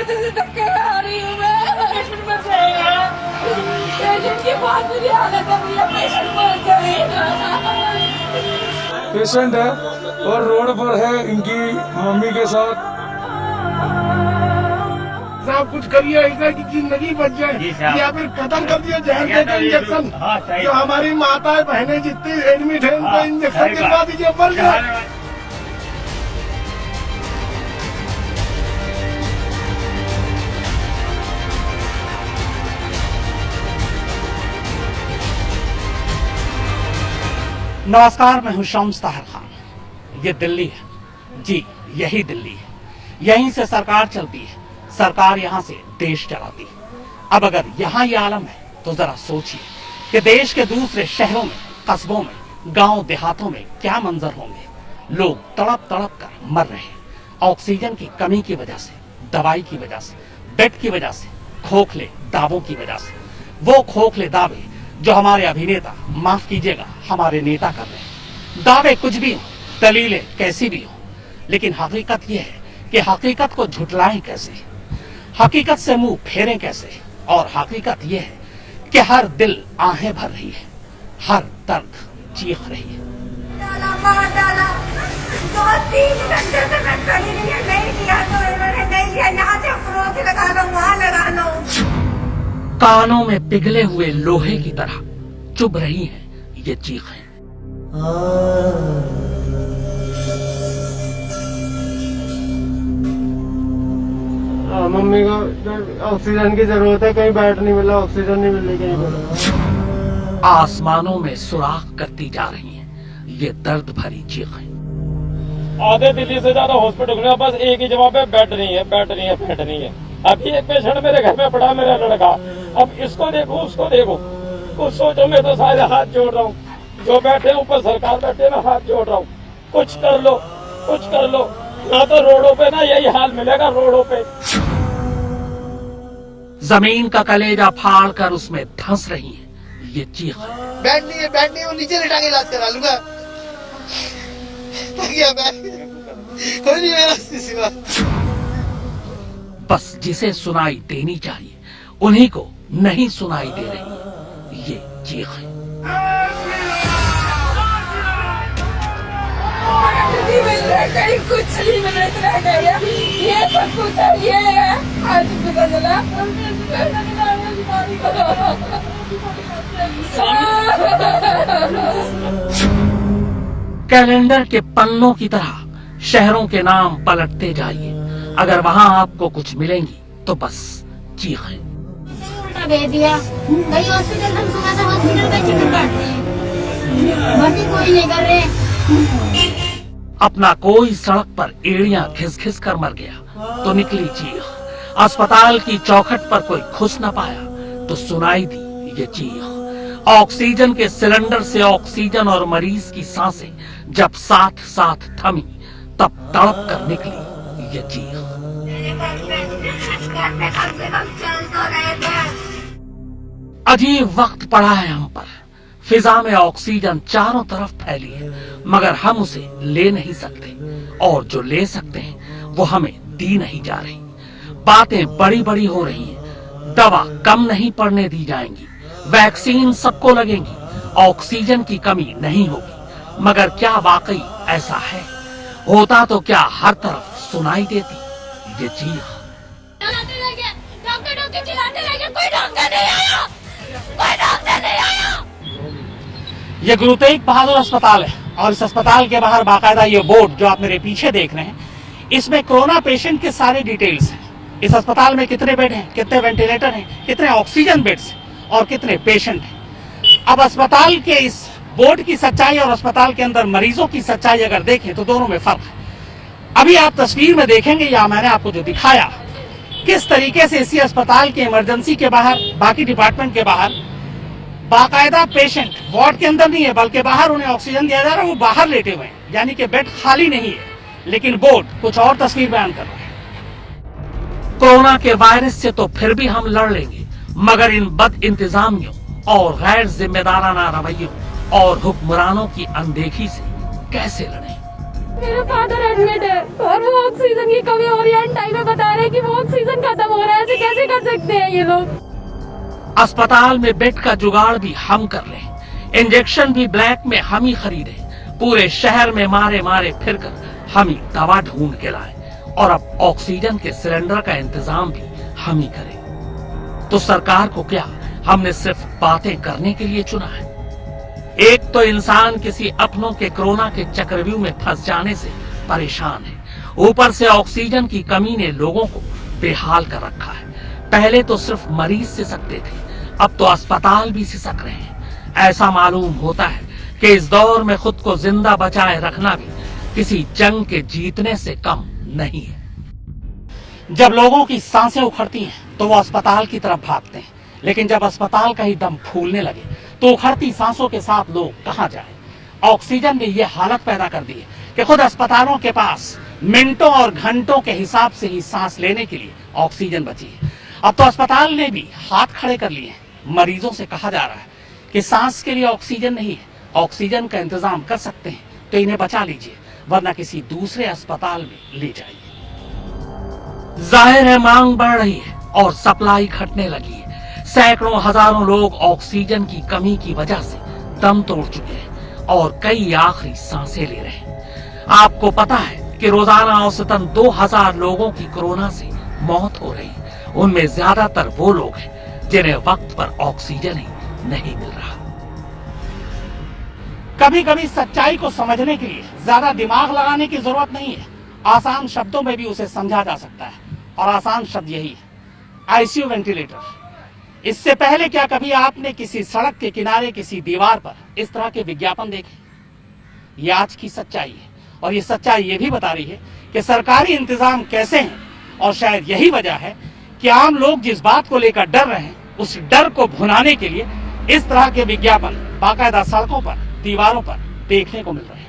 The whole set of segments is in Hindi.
महीने से धक्के खा रही हूँ मैं। पेशेंट की बहुत बुरी हालत है भैया, पेशेंट मर जाएगा। पेशेंट है और रोड पर है इनकी मम्मी के साथ। सब कुछ करिए ऐसा कि जिंदगी बच जाए, या फिर खत्म कर दिया जहर देकर इंजेक्शन। जो हमारी माताएं बहनें जितनी एडमिट है उनको इंजेक्शन दिलवा दीजिए, मर जाए। नमस्कार, मैं हूं शम्स ताहिर खान। ये दिल्ली है जी, यही दिल्ली है। यहीं से सरकार चलती है, सरकार यहां से देश चलाती है। अब अगर यहां ये आलम है तो जरा सोचिए कि देश के दूसरे शहरों में, कस्बों में, गांव देहातों में क्या मंजर होंगे। लोग तड़प तड़प कर मर रहे हैं ऑक्सीजन की कमी की वजह से, दवाई की वजह से, बेड की वजह से, खोखले दावों की वजह से। वो खोखले दावे जो हमारे अभिनेता, माफ कीजिएगा हमारे नेता कर रहे हैं। दावे कुछ भी हो, दलीलें कैसी भी हो, लेकिन हकीकत यह है कि हकीकत को झुटलाएं कैसे, हकीकत से मुंह फेरें कैसे। और हकीकत यह है कि हर दिल आहें भर रही है, हर दर्द चीख रही है। डाला, मार डाला। 2-3 घंटे से मैं खड़ी नहीं किया तो इन्होंने नहीं किया। यहाँ से फ्रोज लगा लो, वहाँ लगा लो। कानों में पिघले हुए लोहे की तरह चुभ रही हैं ये चीखें। मम्मी को ऑक्सीजन की जरूरत है, कहीं बैठ नहीं मिला, ऑक्सीजन नहीं मिल रही कहीं पर। आसमानों में सुराख करती जा रही हैं ये दर्द भरी चीखें। आधे दिल्ली से ज्यादा हॉस्पिटल में बस एक ही जवाब है, बेड नहीं है, बेड नहीं है, बेड नहीं है। अभी एक पेशेंट मेरे घर में पड़ा, मेरा लड़का। अब इसको देखो, उसको देखो, कुछ सोचो। मैं तो सारे हाथ जोड़ रहा हूँ, जो बैठे ऊपर सरकार बैठे ना, हाथ जोड़ रहा हूँ। कुछ कर लो, कुछ कर लो। ना तो रोडों पे ना यही हाल मिलेगा, रोडों पे। जमीन का कलेजा फाड़ कर उसमें धंस रही है ये चीखें। बैठ नहीं है, बैठ नहीं है, वो नीचे लिटा के इलाज करा लूंगा। कोई नहीं मेरा सिवा। बस जिसे सुनाई देनी चाहिए उन्हीं को नहीं सुनाई दे रही ये चीखें। नहीं मिल रहा, कहीं कुछ नहीं मिल रहा, रह गया। ये सब कुछ है, ये है। आज पता चला। कैलेंडर के पन्नों की तरह शहरों के नाम पलटते जाइए। अगर वहां आपको कुछ मिलेंगी तो बस चीखें। उल्टा भेज दिया, कई हॉस्पिटल हम सुबह से हॉस्पिटल में चिकन काट रहे हैं, भर्ती कोई नहीं कर रहे। अपना कोई सड़क पर एड़ियां घिस घिस कर मर गया तो निकली चीख। अस्पताल की चौखट पर कोई खुश न पाया तो सुनाई दी ये चीख। ऑक्सीजन के सिलेंडर से ऑक्सीजन और मरीज की सांसें जब साथ साथ थमी तब तड़प कर निकली ये चीख। अजीब वक्त पड़ा है हम पर। फिजा में ऑक्सीजन चारों तरफ फैली है, मगर हम उसे ले नहीं सकते, और जो ले सकते हैं वो हमें दी नहीं जा रही। बातें बड़ी बड़ी हो रही हैं, दवा कम नहीं पड़ने दी जाएंगी, वैक्सीन सबको लगेंगी, ऑक्सीजन की कमी नहीं होगी। मगर क्या वाकई ऐसा है? होता तो क्या हर तरफ सुनाई देती ये चीख। डॉक्टर चिल्लाते रह गए, कोई डॉक्टर नहीं आया, कोई डॉक्टर नहीं आया। ये गुरु तेग बहादुर अस्पताल है और इस अस्पताल के बाहर बाकायदा ये बोर्ड जो आप मेरे पीछे देख रहे हैं, इसमें कोरोना पेशेंट के सारे डिटेल्स हैं। इस अस्पताल में कितने बेड हैं, कितने वेंटिलेटर हैं, कितने ऑक्सीजन बेड्स और कितने पेशेंट हैं। अब अस्पताल के इस बोर्ड की सच्चाई और अस्पताल के अंदर मरीजों की सच्चाई अगर देखें तो दोनों में फर्क है। अभी आप तस्वीर में देखेंगे या मैंने आपको जो दिखाया, किस तरीके से इसी अस्पताल के इमरजेंसी के बाहर, बाकी डिपार्टमेंट के बाहर बाकायदा पेशेंट वार्ड के अंदर नहीं है बल्कि बाहर उन्हें ऑक्सीजन दिया जा रहा है, वो बाहर लेटे हुए हैं, यानी कि बेड खाली नहीं है, लेकिन बोर्ड कुछ और तस्वीर बयान कर रहा है। कोरोना के वायरस से तो फिर भी हम लड़ लेंगे, मगर इन बद इंतजामियों और गैर जिम्मेदाराना रवैयों और हुक्मरानों की अनदेखी से कैसे लड़ें? मेरे फादर एडमिट है और वो ऑक्सीजन की कमी हो रही है। टाइम में बता रहे हैं कि वो ऑक्सीजन खत्म हो रहा है। ऐसे कैसे कर सकते हैं ये लोग। अस्पताल में बेड का जुगाड़ भी हम कर लें, इंजेक्शन भी ब्लैक में हम ही खरीदें, पूरे शहर में मारे मारे फिरकर हम ही दवा ढूंढ के लाएं और अब ऑक्सीजन के सिलेंडर का इंतजाम भी हम ही करें। तो सरकार को क्या हमने सिर्फ बातें करने के लिए चुना है? एक तो इंसान किसी अपनों के कोरोना के चक्रव्यूह में फंस जाने से परेशान है, ऊपर से ऑक्सीजन की कमी ने लोगों को बेहाल कर रखा है। पहले तो सिर्फ मरीज सिसकते थे, अब तो अस्पताल भी सिसक रहे हैं। ऐसा मालूम होता है कि इस दौर में खुद को जिंदा बचाए रखना भी किसी जंग के जीतने से कम नहीं है। जब लोगों की सांसें उखड़ती हैं तो वो अस्पताल की तरफ भागते हैं, लेकिन जब अस्पताल का ही दम फूलने लगे तो उखड़ती सांसों के साथ लोग कहां जाएं? ऑक्सीजन ने ये हालत पैदा कर दी है कि खुद अस्पतालों के पास मिनटों और घंटों के हिसाब से ही सांस लेने के लिए ऑक्सीजन बची है। अब तो अस्पताल ने भी हाथ खड़े कर लिए हैं। मरीजों से कहा जा रहा है कि सांस के लिए ऑक्सीजन नहीं है, ऑक्सीजन का इंतजाम कर सकते हैं तो इन्हें बचा लीजिए, वरना किसी दूसरे अस्पताल में ले जाइए। जाहिर है मांग बढ़ रही है और सप्लाई घटने लगी है। सैकड़ों हजारों लोग ऑक्सीजन की कमी की वजह से दम तोड़ चुके हैं और कई आखिरी सांसें ले रहे हैं। आपको पता है कि रोजाना औसतन 2000 लोगों की कोरोना से मौत हो रही है। उनमें ज्यादातर वो लोग हैं जिन्हें वक्त पर ऑक्सीजन ही नहीं मिल रहा। कभी कभी सच्चाई को समझने के लिए ज्यादा दिमाग लगाने की जरूरत नहीं है, आसान शब्दों में भी उसे समझा जा सकता है और आसान शब्द यही है, आईसीयू वेंटिलेटर। इससे पहले क्या कभी आपने किसी सड़क के किनारे किसी दीवार पर इस तरह के विज्ञापन देखे? ये आज की सच्चाई है और ये सच्चाई ये भी बता रही है कि सरकारी इंतजाम कैसे हैं और शायद यही वजह है कि आम लोग जिस बात को लेकर डर रहे हैं उस डर को भुनाने के लिए इस तरह के विज्ञापन बाकायदा सड़कों पर दीवारों पर देखने को मिल रहे हैं।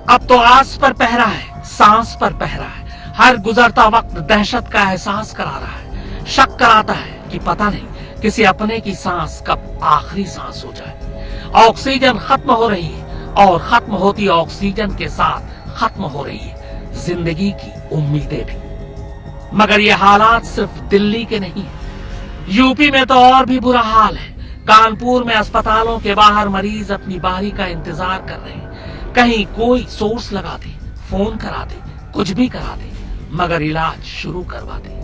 अब तो आस पर पहरा है, सांस पर पहरा है। हर गुजरता वक्त दहशत का एहसास करा रहा है, शक कराता है कि पता नहीं किसी अपने की सांस कब आखिरी सांस हो जाए। ऑक्सीजन खत्म हो रही है और खत्म होती ऑक्सीजन के साथ खत्म हो रही है जिंदगी की उम्मीदें भी। मगर ये हालात सिर्फ दिल्ली के नहीं है, यूपी में तो और भी बुरा हाल है। कानपुर में अस्पतालों के बाहर मरीज अपनी बारी का इंतजार कर रहे हैं। कहीं कोई सोर्स लगा दे, फोन करा दे, कुछ भी करा दे, मगर इलाज शुरू करवा दे।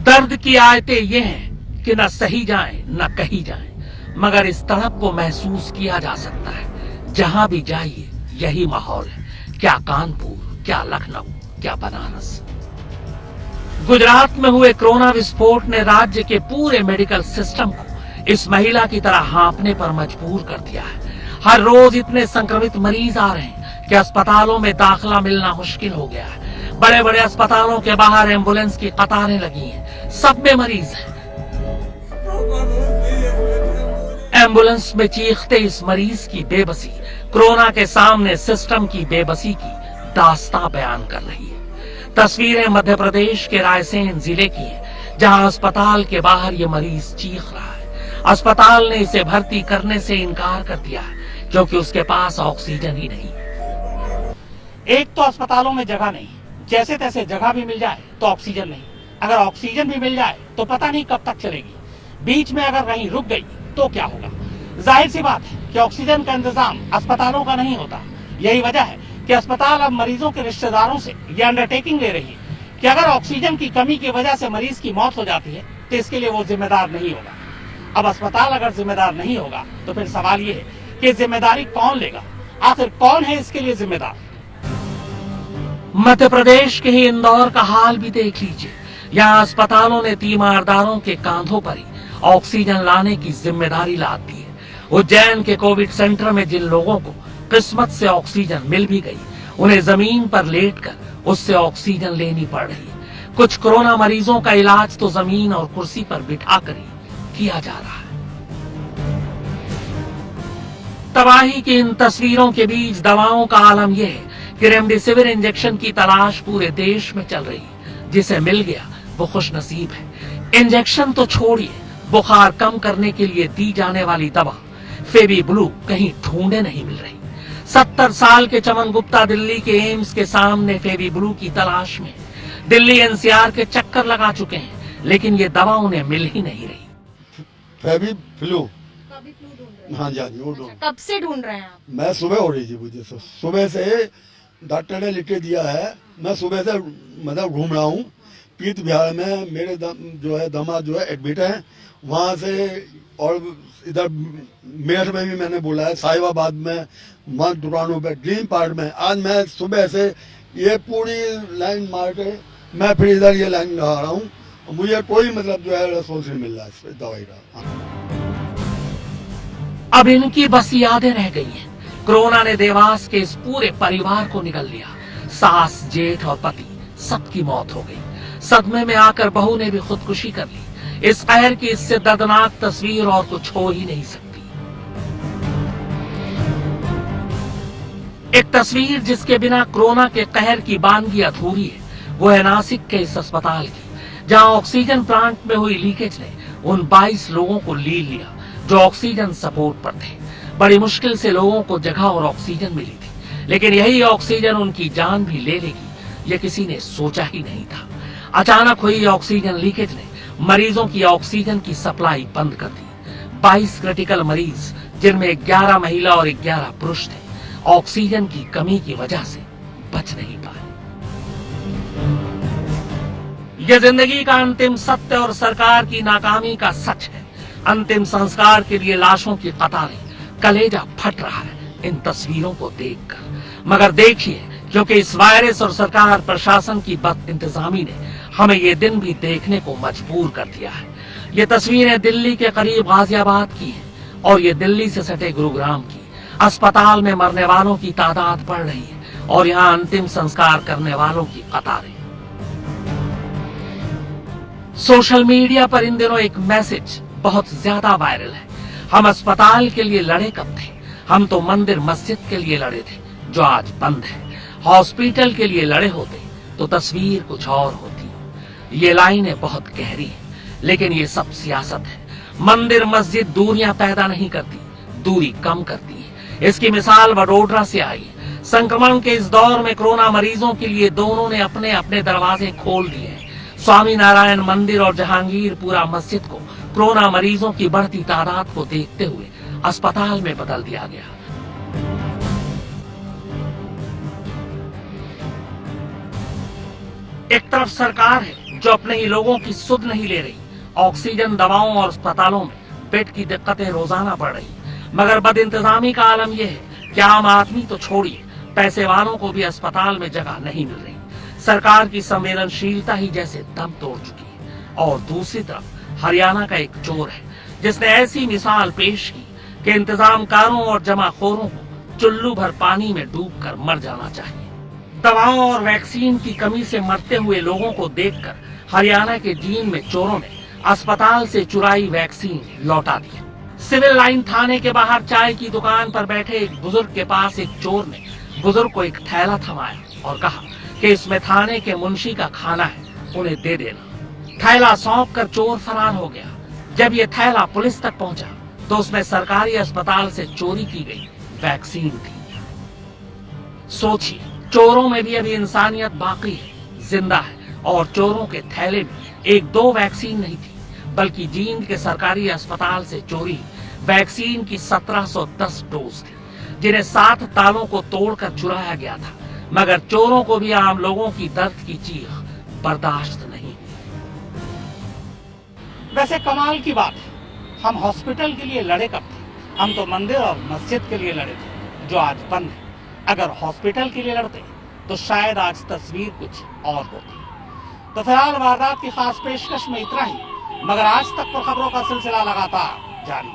दर्द की आयतें ये हैं कि न सही जाए न कही जाए, मगर इस तड़प को महसूस किया जा सकता है। जहां भी जाइए यही माहौल है, क्या कानपुर, क्या लखनऊ, क्या बनारस। गुजरात में हुए कोरोना विस्फोट ने राज्य के पूरे मेडिकल सिस्टम को इस महिला की तरह हाँफने पर मजबूर कर दिया है। हर रोज इतने संक्रमित मरीज आ रहे हैं कि अस्पतालों में दाखिला मिलना मुश्किल हो गया है। बड़े बड़े अस्पतालों के बाहर एम्बुलेंस की कतारें लगी हैं, सब में मरीज हैं। एम्बुलेंस में चीखते इस मरीज की बेबसी कोरोना के सामने सिस्टम की बेबसी की दास्तां बयान कर रही है। तस्वीरें मध्य प्रदेश के रायसेन जिले की है, जहां अस्पताल के बाहर ये मरीज चीख रहा है। अस्पताल ने इसे भर्ती करने से इनकार कर दिया है क्योंकि उसके पास ऑक्सीजन ही नहीं है। एक तो अस्पतालों में जगह नहीं, जैसे तैसे जगह भी मिल जाए तो ऑक्सीजन नहीं। अगर ऑक्सीजन भी मिल जाए तो पता नहीं कब तक चलेगी। बीच में अगर कहीं रुक गई तो क्या होगा? जाहिर सी बात है कि ऑक्सीजन का इंतजाम अस्पतालों का नहीं होता। यही वजह है कि अस्पताल अब मरीजों के रिश्तेदारों से ये अंडरटेकिंग ले रही है कि अगर ऑक्सीजन की कमी की वजह से मरीज की मौत हो जाती है तो इसके लिए वो जिम्मेदार नहीं होगा। अब अस्पताल अगर जिम्मेदार नहीं होगा तो फिर सवाल ये है कि जिम्मेदारी कौन लेगा? आखिर कौन है इसके लिए जिम्मेदार? मध्य प्रदेश के ही इंदौर का हाल भी देख लीजिए। यहाँ अस्पतालों ने तीमारदारों के कांधों पर ही ऑक्सीजन लाने की जिम्मेदारी लाद दी है। उज्जैन के कोविड सेंटर में जिन लोगों को किस्मत से ऑक्सीजन मिल भी गई, उन्हें जमीन पर लेटकर उससे ऑक्सीजन लेनी पड़ रही है। कुछ कोरोना मरीजों का इलाज तो जमीन और कुर्सी पर बिठाकर ही किया जा रहा है। तबाही की इन तस्वीरों के बीच दवाओं का आलम यह है कि रेमडेसिविर इंजेक्शन की तलाश पूरे देश में चल रही है। जिसे मिल गया वो खुशनसीब है। इंजेक्शन तो छोड़िए, बुखार कम करने के लिए दी जाने वाली दवा फेवी ब्लू कहीं ढूंढे नहीं मिल रही। 70 साल के चमन गुप्ता दिल्ली के एम्स के सामने फेवी ब्लू की तलाश में दिल्ली एनसीआर के चक्कर लगा चुके हैं, लेकिन ये दवा उन्हें मिल ही नहीं रही। फेवी फ्लू, कभी फ्लू ढूंढ रहे हाँ जी, वो ढूंढ। कब से ढूंढ रहे हैं आप? मैं सुबह हो रही थी मुझे, सुबह से डॉक्टर ने लिख के दिया है। मैं सुबह से मतलब घूम रहा हूँ। पीत बिहार में मेरे दामाद जो है एडमिट है, वहाँ से और इधर मेरठ में भी मैंने बोला है, साहिबाबाद में, मत दुकानों पे, ग्रीन पार्क में। आज मैं सुबह से ये पूरी लाइन मार के मैं फिर इधर ये लाइन लगा रहा हूँ। मुझे कोई मतलब जो है रिस्पॉन्स नहीं मिल रहा है इस दवाई का। अब इनकी बस यादें रह गई हैं। कोरोना ने देवास के इस पूरे परिवार को निगल लिया। सास, जेठ और पति सबकी मौत हो गई। सदमे में आकर बहू ने भी खुदकुशी कर ली। इस कहर की इससे दर्दनाक तस्वीर और कुछ हो ही नहीं सकती। एक तस्वीर जिसके बिना कोरोना के कहर की बानगी अधूरी है, वो है नासिक के इस अस्पताल की, जहां ऑक्सीजन प्लांट में हुई लीकेज ने उन 22 लोगों को लील लिया जो ऑक्सीजन सपोर्ट पर थे। बड़ी मुश्किल से लोगों को जगह और ऑक्सीजन मिली थी, लेकिन यही ऑक्सीजन उनकी जान भी ले लेगी, ये किसी ने सोचा ही नहीं था। अचानक हुई ऑक्सीजन लीकेज ने मरीजों की ऑक्सीजन की सप्लाई बंद कर दी। 22 क्रिटिकल मरीज, जिनमें 11 महिला और 11 पुरुष थे, ऑक्सीजन की कमी की वजह से बच नहीं पाए। यह जिंदगी का अंतिम सत्य और सरकार की नाकामी का सच है। अंतिम संस्कार के लिए लाशों की कतारें, कलेजा फट रहा है इन तस्वीरों को देखकर। मगर देखिए, क्योंकि इस वायरस और सरकार प्रशासन की बद इंतजामी ने हमें ये दिन भी देखने को मजबूर कर दिया है। ये तस्वीरें दिल्ली के करीब गाजियाबाद की हैं और ये दिल्ली से सटे गुरुग्राम की। अस्पताल में मरने वालों की तादाद बढ़ रही है और यहाँ अंतिम संस्कार करने वालों की कतारें। सोशल मीडिया पर इन दिनों एक मैसेज बहुत ज्यादा वायरल है। हम अस्पताल के लिए लड़े कब थे? हम तो मंदिर मस्जिद के लिए लड़े थे जो आज बंद है। हॉस्पिटल के लिए लड़े होते तो तस्वीर कुछ और होती। ये लाइनें बहुत गहरी हैं, लेकिन ये सब सियासत है। मंदिर मस्जिद दूरियां पैदा नहीं करती, दूरी कम करती है। इसकी मिसाल वडोदरा से आई है। संक्रमण के इस दौर में कोरोना मरीजों के लिए दोनों ने अपने अपने दरवाजे खोल दिए हैं। स्वामी नारायण मंदिर और जहांगीरपुरा मस्जिद को कोरोना मरीजों की बढ़ती तादाद को देखते हुए अस्पताल में बदल दिया गया। एक तरफ सरकार है जो अपने ही लोगों की सुध नहीं ले रही। ऑक्सीजन, दवाओं और अस्पतालों में बेड की दिक्कतें रोजाना बढ़ रही, मगर बदइंतजामी का आलम यह है कि आम आदमी तो छोड़िए, पैसे वालों को भी अस्पताल में जगह नहीं मिल रही। सरकार की संवेदनशीलता ही जैसे दम तोड़ चुकी है। और दूसरी तरफ हरियाणा का एक चोर है जिसने ऐसी मिसाल पेश की कि इंतजामकारों और जमाखोरों को चुल्लू भर पानी में डूबकर मर जाना चाहिए। दवाओं और वैक्सीन की कमी से मरते हुए लोगों को देखकर हरियाणा के जींद में चोरों ने अस्पताल से चुराई वैक्सीन लौटा दी। सिविल लाइन थाने के बाहर चाय की दुकान पर बैठे एक बुजुर्ग के पास एक चोर ने बुजुर्ग को एक थैला थमाया और कहा कि इसमें थाने के मुंशी का खाना है, उन्हें दे देना। थैला सौंप कर चोर फरार हो गया। जब ये थैला पुलिस तक पहुंचा तो उसमें सरकारी अस्पताल से चोरी की गई वैक्सीन थी। सोचिए, चोरों में भी अभी इंसानियत बाकी है, जिंदा है। और चोरों के थैले में 1-2 वैक्सीन नहीं थी, बल्कि जींद के सरकारी अस्पताल से चोरी वैक्सीन की 1710 डोज थी, जिन्हें 7 तालों को तोड़कर चुराया गया था। मगर चोरों को भी आम लोगों की दर्द की चीख बर्दाश्त नहीं। वैसे कमाल की बात है, हम हॉस्पिटल के लिए लड़े कब थे? हम तो मंदिर और मस्जिद के लिए लड़े थे जो आज बंद है। अगर हॉस्पिटल के लिए लड़ते तो शायद आज तस्वीर कुछ और होती। तो फिलहाल वारदात की खास पेशकश में इतना ही, मगर आज तक तो खबरों का सिलसिला लगातार जारी।